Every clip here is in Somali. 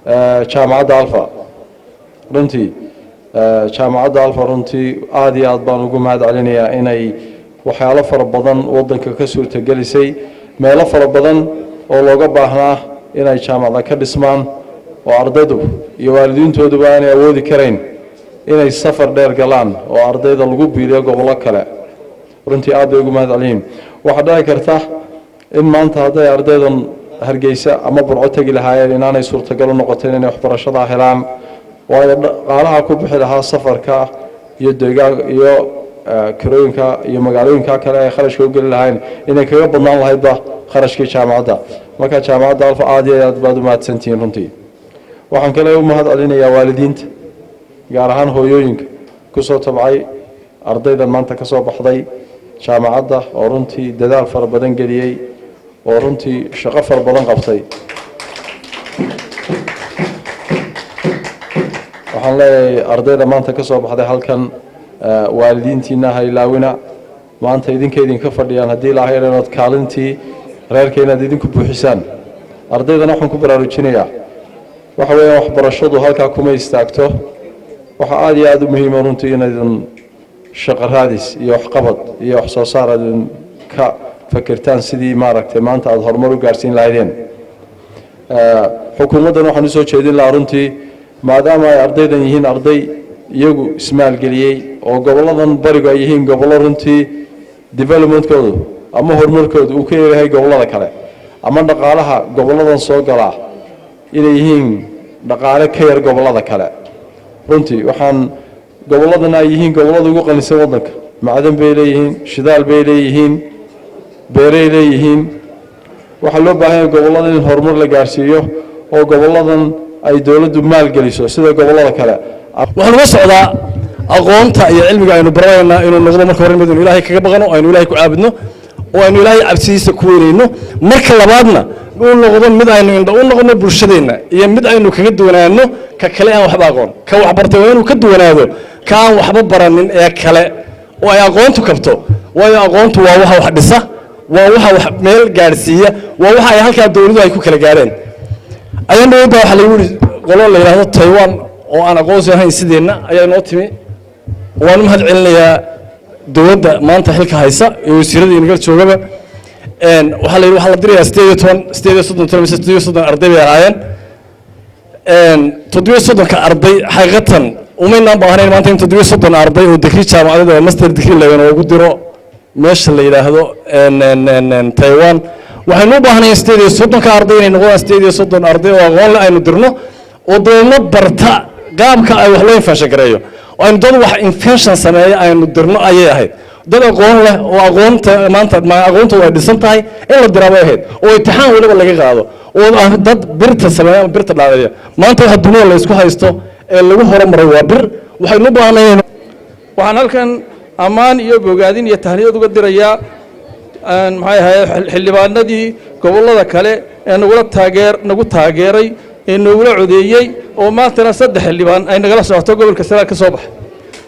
jaamacadda alfa runtii jaamacadda alfa runtii aad iyo aad baan ugu mahad celinayaa inay waxyaalo fara badan waddanka ka suurtagelisay meelo fara badan oo looga baahnaa inay jaamacada ka dhismaan oo ardaydu iyo waalidiintooduba aanay awoodi karayn inay safar dheer galaan oo ardayda lagu biiriyo gobollo kale runtii aad bay ugu mahad celiyeen waxaa dhici karta in maanta hadday ardaydan hargeysa ama burco tegi lahaayeen inaanay suurtagal u noqoteen inay waxbarashada helaan waayo dhaqaalaha ku bixi lahaa safarka iyo deegaan iyo kirooyinka iyo magaalooyinka kale ay kharashka u geli lahayn inay kaga badnaan lahaydba kharashkii jaamacadda marka jaamacadda alfa aad iyo aad baad u mahadsantihiin runtii waxaan kale u mahad celinayaa waalidiinta gaar ahaan hooyooyinka ku soo tabcay ardaydan maanta ka soo baxday jaamacadda oo runtii dadaal fara badan geliyey oo runtii shaqo fara badan qabtay waxaan leeyahay ardayda maanta ka soo baxday halkan waalidiintiina ha ilaawina maanta idinka fadhiyaan haddii ilaahay inaad kaalintii reerka inaad idinku buuxisaan ardaydana waxaan ku baraarujinayaa waxa weeyaan waxbarashadu halkaa kuma istaagto waxa aad iyo aad u muhiima runtii inaydan shaqo raadis iyo waxqabad iyo wax soo saar aad ka fakirtaan sidii maaragtay maanta aad horumar u gaarsiin lahaydeen xukuumaddan waxaan u soo jeedin lahaa runtii maadaama ay ardaydan yihiin arday iyagu ismaalgeliyey oo goboladan barigu ay yihiin gobollo runtii developmentkoodu ama horumarkoodu uu ka yaryahay gobollada kale ama dhaqaalaha goboladan soo galaa inay yihiin dhaqaale ka yar gobollada kale runtii waxaan gobolladan ay yihiin gobollada ugu qanisan waddanka macdan bay leeyihiin shidaal bay leeyihiin beeray leeyihiin waxaa loo baahan yahay gobolladan in horumar la gaarsiiyo oo gobolladan ay dawladdu maalgeliso sida gobollada kale waxaan uga socdaa aqoonta iyo cilmiga aynu baranayna inuu noqdo marka hore mid ilaahay kaga baqano aynu ilaahay ku caabudno oo aynu ilaahay cabsidiisa ku weynayno marka labaadna uu noqdo mid aynu indho u noqono bulshadeena iyo mid aynu kaga duwanaano ka kale aan waxba aqoon ka wax bartay waa inuu ka duwanaado ka aan waxba baranin ee kale oo ay aqoontu kabto waayo aqoontu waa waxa wax dhisa waa waxa wax meel gaarsiiya waa waxa ay halka dawladdu ay ku kala gaareen ayaan dhawada waxa lagu yiri qolo la yiraahdo Taiwan oo aan aqoonsi ahayn sideena ayaa noo timi waan mahad celinayaa dawladda maanta xilka haysa ee wasiirada inaga joogaba waxa la yiri waxa la dirayaa 18 arday bay ahaayeen 7 ka arday xaqiiqatan umaynaan baahnayn maanta in 7 arday oo digri jaamacadeed oo master degree laga ugu diro meesha la yiraahdo Taiwan waxaynu u baahnayn 7 ka arday inay noqdaan 7 arday oo aqoon la aynu dirno oo dawlad barta qaabka ay wax loo infashan gareeyo oo aynu dad wax infashan sameeyo aynu dirno ayay ahayd dad aqoon leh oo aqoonta maanta aqoonta way dhisan tahay in la diraabo ahayd oo imtixaan waliba laga qaado oo dad birta sameeyo birta dhaadaya maanta waxa dunida la isku haysto ee lagu horumaray waa bir waxaynu u baahnayn waxaan halkan ammaan iyo bogaadin iyo tahniyad uga dirayaa maxay ahayd xildhibaanadii gobollada kale ee nagu taageeray ee nagula codeeyey oo maantana 3 xildhibaan ay nagala socoto gobolka Sanaag ka soo baxay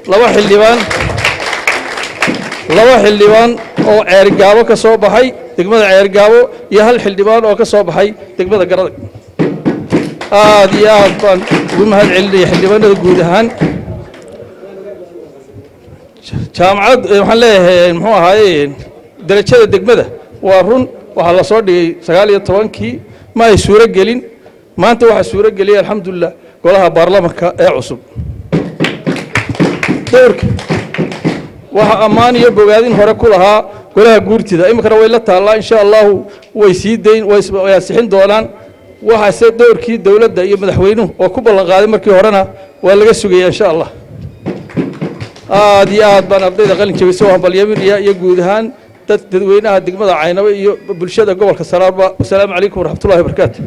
2 xildhibaan oo ceergaabo ka soo baxay degmada ceergaabo iyo 1 xildhibaan oo ka soo baxay degmada Garadag aad iyo aad baan ugu mahad celinaya xildhibaanada guud ahaan jaamacad waxaan leeyahay muxuu ahaayay darajada degmada waa run waxa la soo dhigay 19kii ma ay suuro gelin maanta waxa suuro geliyay alxamdulillah golaha baarlamaanka ee cusub doorka waxa ammaan iyo bogaadin hore ku lahaa golaha guurtida imikana way la taalaa insha Allah way sii deyn way sixin doonaan waxa se doorkii dawladda iyo madaxweynuhu oo ku ballan qaaday markii horena waa laga sugayay insha Allah aad iyo aad baan ardayda qalin jabisay oo balyaminaya iyo guud ahaan dadweynaha degmada Caynaba iyo bulshada gobolka Sanaag. Assalaamu calaykum waraxmatullaahi wabarakaatuh.